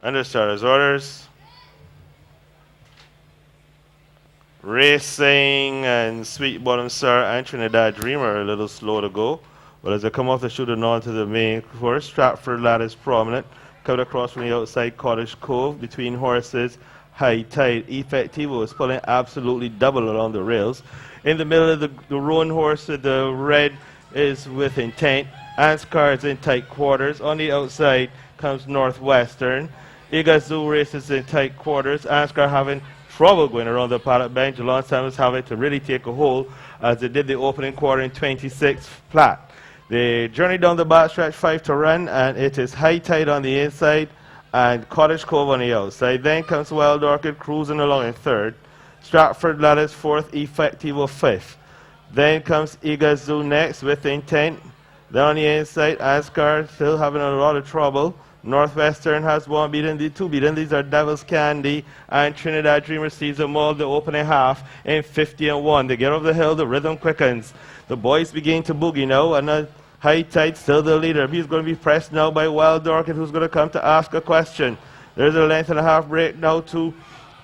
Under starters orders. Racing and Sweet Bottom Star and Trinidad Dreamer are a little slow to go. But as they come off the shoot and on to the main course, Stratford Lad is prominent. Coming across from the outside, Cottage Cove between horses. High Tide Effectivo is pulling absolutely double along the rails. In the middle of the roan horse, the red is with Intent. Anscar is in tight quarters. On the outside comes Northwestern. Igazoo races in tight quarters. Anscar having trouble going around the paddock bench. Long time was having to really take a hold as they did the opening quarter in 26 flat. They journey down the backstretch, 5 to run, and it is High Tide on the inside and Cottage Cove on the outside. Then comes Wild Orchid cruising along in third. Stratford Lad is fourth, Effectivo fifth. Then comes Igazoo next with Intent. Then on the inside, Ascar still having a lot of trouble. Northwestern has one beaten, the two beaten. These are Devil's Candy and Trinidad Dreamer sees them all the opening half in 50-1. They get over the hill, the rhythm quickens. The boys begin to boogie now, and High Tide still the leader. He's going to be pressed now by Wild Orchid, who's going to come to ask a question. There's a length and a half break now to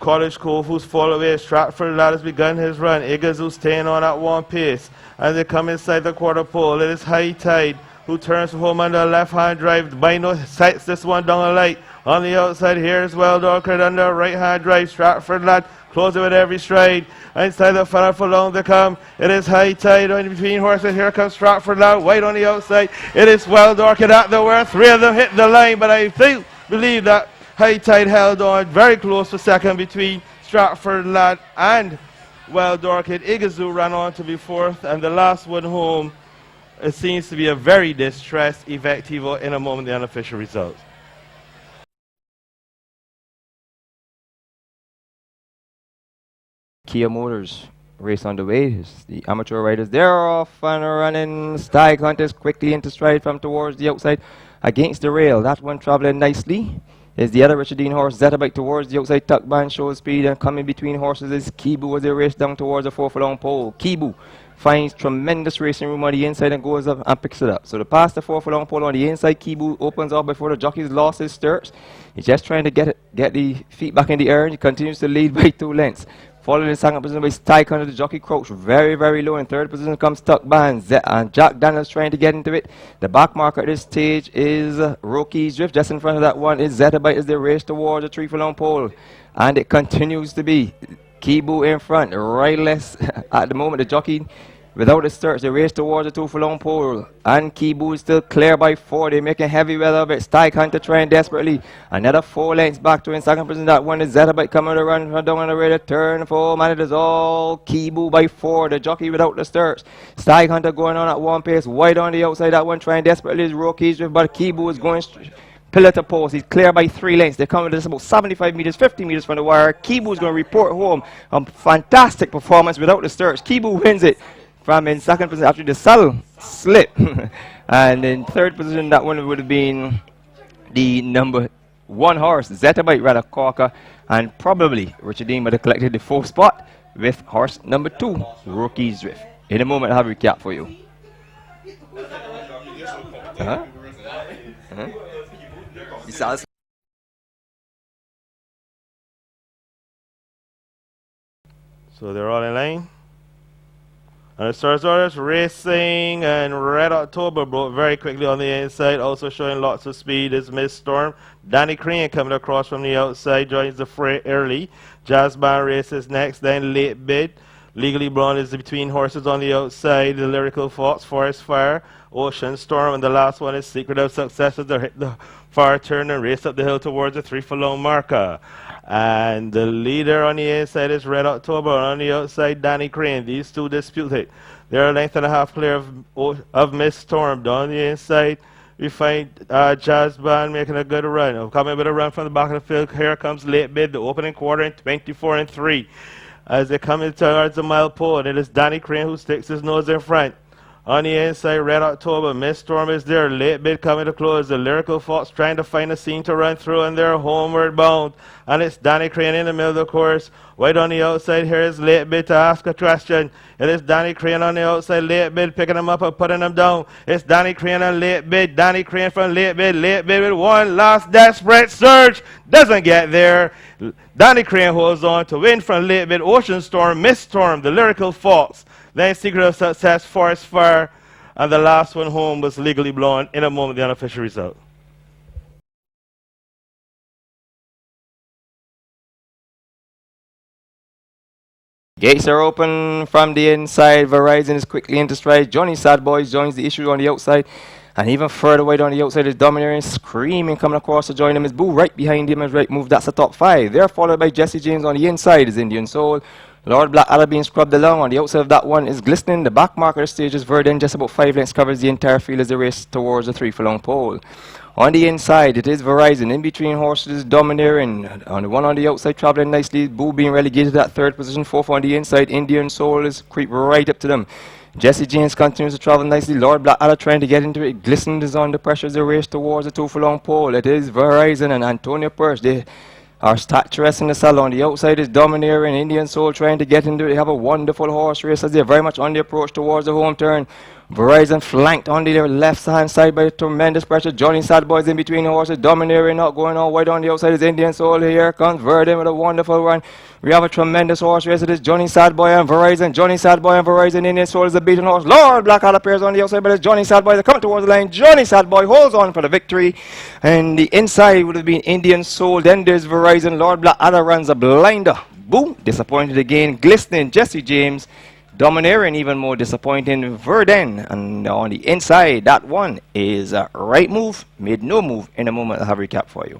Cottage Cove, who's fall away. Stratford Lad has begun his run. Igazoo staying on at one pace. As they come inside the quarter pole, it is High Tide who turns home under a left-hand drive. Bino sets this one down a light. On the outside, here's Wild Orchid under a right-hand drive. Stratford Lad closing with every stride. Inside the funnel for long to come. It is High Tide in between horses. Here comes Stratford Lad, white on the outside. It is Wild Orchid at the where. Three of them hit the line, but I believe that High Tide held on very close for second between Stratford Lad and Wild Orchid. Igazoo ran on to be fourth, and the last one home, it seems to be a very distressed Effectivo. In a moment, the unofficial results. Kia Motors race on the way. The amateur riders, they're off and running. Stag Hunters quickly into stride from towards the outside against the rail. That one traveling nicely. Is the other Richardine horse, Zetabike towards the outside. Tuckband shows speed, and coming between horses is Kibu as they race down towards the 4-furlong pole. Kibu finds tremendous racing room on the inside and goes up and picks it up. So to pass the 4-furlong pole on the inside, Kibu opens up before the jockey's lost his stirrups. He's just trying to get the feet back in the air, and he continues to lead by 2 lengths. Followed in second position by Stag Hunter. The jockey crouched very, very low. In third position comes Tuckband. And Jack Daniels trying to get into it. The back marker at this stage is Rocky's Drift. Just in front of that one is Zetabite as they race towards the 3-furlong pole. And it continues to be Kibu in front. Rightless at the moment. The jockey without the stirrups, they race towards the 2-furlong pole. And Kibu is still clear by 4. They're making heavy weather of it. Stag Hunter trying desperately. Another 4 lengths back to in second position. That one is Zetabite coming to run down on the rear to turn 4. Man, it is all Kibu by 4. The jockey without the stirrups. Stag Hunter going on at one pace. Wide on the outside. That one trying desperately is Rocky's Drift. But Kibu is going pillar to post. He's clear by 3 lengths. They're coming to this about 75 meters, 50 meters from the wire. Kibu is going to report home a fantastic performance without the stirrups. Kibu wins it from in second position after the saddle slip. And in third position, that one would have been the number 1 horse, Zetabite Rather Corker, and probably Richard Dean would have collected the 4th spot with horse number 2, Rocky's Drift. In a moment, I'll have a recap for you. So they're all in line. And the stars orders, Racing and Red October broke very quickly on the inside, also showing lots of speed is Miss Storm. Danny Crane coming across from the outside, joins the fray early. Jazz Band races next, then Late Bid. Legally Blonde is between horses on the outside, the Lyrical Fox, Forest Fire, Ocean Storm, and the last one is Secret of Success as they hit the far turn and race up the hill towards the 3-furlong marker. And the leader on the inside is Red October, and on the outside, Danny Crane. These two dispute it. They're a length and a half clear of Miss Storm. Down the inside, we find Jazz Band making a good run. Coming with a run from the back of the field, here comes Late Bid, the opening quarter in 24-3. As they come in towards the mile pole, and it is Danny Crane who sticks his nose in front. On the inside, Red October, Miss Storm is there. Late bid coming to close. The Lyrical Fox trying to find a scene to run through, and they're homeward bound. And it's Danny Crane in the middle of the course. Wide on the outside, here is Late Bid to ask a question. It is Danny Crane on the outside. Late Bid picking him up and putting him down. It's Danny Crane and Late Bid. Danny Crane from Late Bid. Late Bid with one last desperate surge. Doesn't get there. Danny Crane holds on to win from Late Bid. Ocean Storm, Miss Storm, the Lyrical Fox. Then Secret of Success, Forest Fire. And the last one home was Legally Blonde. In a moment, the unofficial result. Gates are open from the inside. Verizon is quickly into stride. Johnny Sad Boys joins the issue on the outside. And even further wide on the outside is Domineering, screaming, coming across to join him is Boo. Right behind him is Right Move. That's the top five. They're followed by Jesse James on the inside is Indian Soul. Lord Blackadder being scrubbed along. On the outside of that one is Glistening. The back marker of the stage is Verdun. Just about 5 lengths covers the entire field as they race towards the 3 furlong pole. On the inside, it is Verizon. In between horses, Domineering. On the one on the outside, traveling nicely. Boo being relegated to that 3rd position. 4th on the inside. Indian Soul is creep right up to them. Jesse James continues to travel nicely. Lord Blackadder trying to get into it. Glistened is on the pressure as they race towards the 2 furlong pole. It is Verizon and Antonio Purse. They are statuesque in the saddle. On the outside is Domineering. Indian Soul trying to get into it. They have a wonderful horse race as they're very much on the approach towards the home turn. Verizon flanked on the left hand side by tremendous pressure. Johnny Sad Boys in between the horses. Domineering not going on wide on the outside is Indian Soul. Here comes Verdun with a wonderful run. We have a tremendous horse race. It is Johnny Sad Boy and Verizon. Johnny Sad Boy and Verizon. Indian Soul is a beaten horse. Lord Blackadder appears on the outside, but it's Johnny Sad Boy. They're coming towards the line. Johnny Sad Boy holds on for the victory. And the inside would have been Indian Soul. Then there's Verizon. Lord Blackadder runs a blinder. Boom. Disappointed again. Glistening. Jesse James. Domineering even more disappointing. Verdun. And on the inside, that one is a Right Move. Made no move. In a moment, I'll have a recap for you.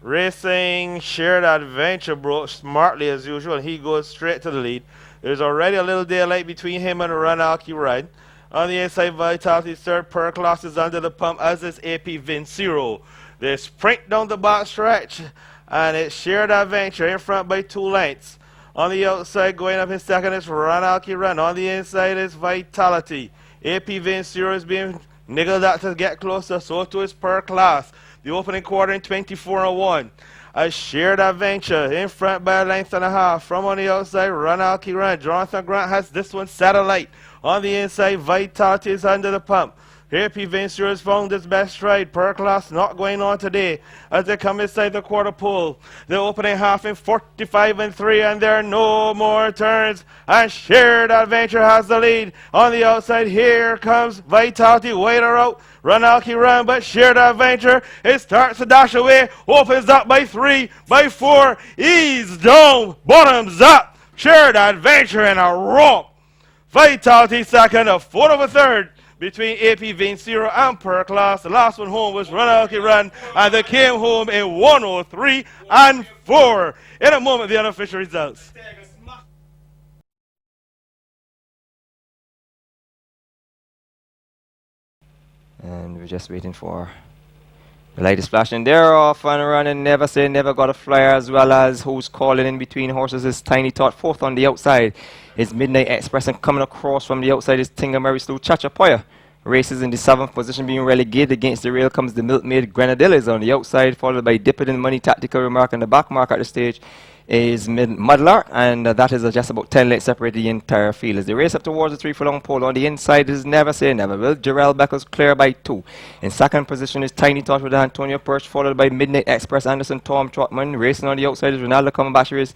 Racing Shared Adventure broke smartly as usual. He goes straight to the lead. There's already a little daylight between him and Ranaki Ride. On the inside, Vitality's 3rd per class is under the pump, as is AP Vincero. They sprint down the back stretch, and it's Shared Adventure in front by 2 lengths. On the outside, going up in second is Ranaki Run. On the inside is Vitality. AP Vincero is being niggled at to get closer, so too is per class. The opening quarter in 24-1. A Shared Adventure in front by a length and a half. From on the outside, Ranaki Run. Jonathan Grant has this one satellite. On the inside, Vitality is under the pump. Here, P. Vincero has found his best stride. Per class not going on today as they come inside the quarter pole. The opening half in 45-3, and there are no more turns. And Shared Adventure has the lead. On the outside, here comes Vitality. Wait her out. Ranaki Run, but Shared Adventure, it starts to dash away. Opens up by 3, by 4. Ease down, bottoms up. Shared Adventure in a romp. Vitality second, a foot of a third between AP Vincero and Per Class. The last one home was Ranaki Run, and they came home in 103-4. In a moment, the unofficial results. And we're just waiting for the light is flashing. They're off and running. Never Say Never got a flyer, as well as who's calling in between horses is Tiny Tot. 4th on the outside is Midnight Express, and coming across from the outside is Tinga Mary Slew. Chachapoya races in the 7th position, being relegated. Against the rail comes the Milkmaid. Grenadillas on the outside, followed by Dippin' Money, Tactical Remark, and the back mark at the stage is Muddler, and that is just about 10 lengths separate the entire field. As they race up towards the 3 furlong pole, on the inside is Never Say Never. Will Jarrell Beckles clear by 2. In second position is Tiny Tot with Antonio Perch, followed by Midnight Express, Anderson, Tom Trotman. Racing on the outside is Ronaldo Combashi is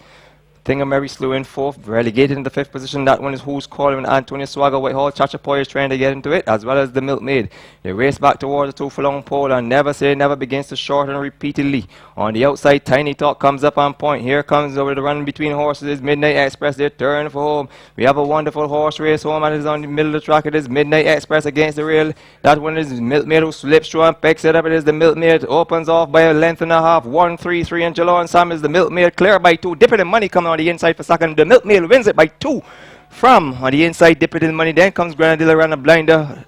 Tinga Mary Slew in 4th, relegated in the 5th position. That one is Who's Calling Antonio Swagger Whitehall. Chachapoy is trying to get into it, as well as the Milkmaid. They race back towards the 2 furlong pole, and Never Say Never begins to shorten repeatedly. On the outside, Tiny Talk comes up on point. Here comes over the run between horses is Midnight Express. They turn for home. We have a wonderful horse race home, and it is on the middle of the track. It is Midnight Express against the rail. That one is Milkmaid who slips through and picks it up. It is the Milkmaid. Opens off by a length and a half. 1-3-3, and Jalon Sam is the Milkmaid. Clear by 2. Dipping in Money coming on the inside for second. The Milkmaid wins it by 2. From on the inside, Dipping in Money. Then comes Grenadilla around a blinder.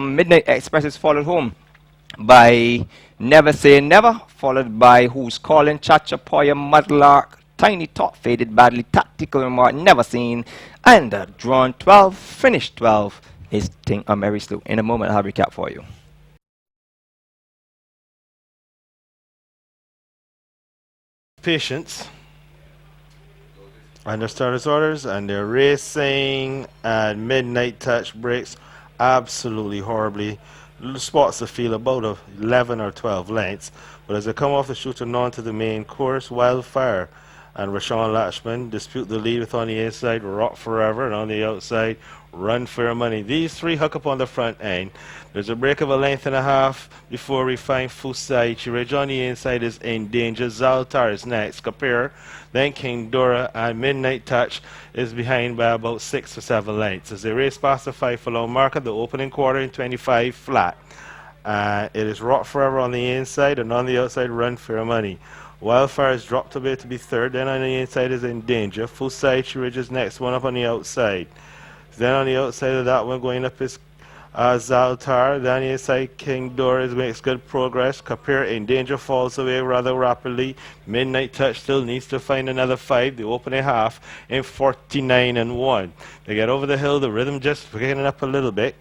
Midnight Express is followed home by Never Say Never, followed by Who's Calling, Chachapoya, Mudlark, Tiny Tot, Faded Badly, Tactical Remark, Never Seen, and drawn 12, finished 12 is Ting a Mary Slew. In a moment, I'll have a recap for you. Patience. And their starters orders and their racing and midnight touch breaks absolutely horribly. Little spots to feel about 11 or 12 lengths, but as they come off the chute and onto the main course, Wildfire and Rashawn Latchman dispute the lead with on the inside Rock Forever, and on the outside Run for Your Money. These three hook up on the front end. There's a break of a length and a half before we find Fusaichi Ridge. On the inside is In Danger. Zaltar is next. Kapir, then King Dora, and Midnight Touch is behind by about 6 or 7 lengths. As they race past the 5 furlong marker, the opening quarter in 25 flat. It is Rock Forever on the inside, and on the outside Run for Your Money. Wildfire is dropped a bit to be third, then on the inside is In Danger. Fusaichi Ridge is next, one up on the outside. Then on the outside of that one going up is Zaltar. Then on the inside King Doris makes good progress. Kapir In Danger falls away rather rapidly. Midnight Touch still needs to find another 5. The opening half in 49 and 1. They get over the hill, the rhythm just picking up a little bit.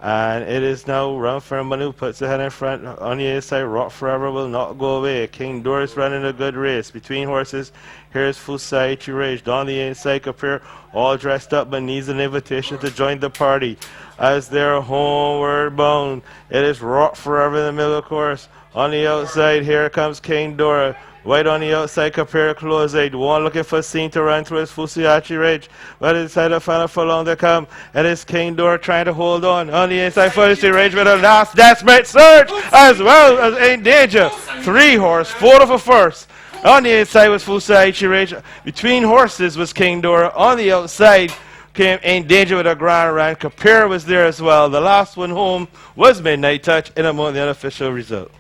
And it is now Run for Money who puts the head in front. On the inside, Rock Forever will not go away. King Doris running a good race. Between horses, here's Fusaichi Rage. On the inside, Kapir all dressed up but needs an invitation to join the party. As they're homeward bound, it is Rock Forever in the middle of the course. On the outside, here comes King Dora. Right on the outside, Kapir close aid. One looking for Scene to run through his Fusaichi Ridge. But inside the final furlong to come. And it's King Dora trying to hold on. On the inside, Fusaichi Ridge with a last desperate surge. As well as In Danger. 3 horse, 4 of a first. On the inside was Fusaichi Ridge. Between horses was King Dora. On the outside came In Danger with a grand run. Kapir was there as well. The last one home was Midnight Touch in a moment the unofficial result.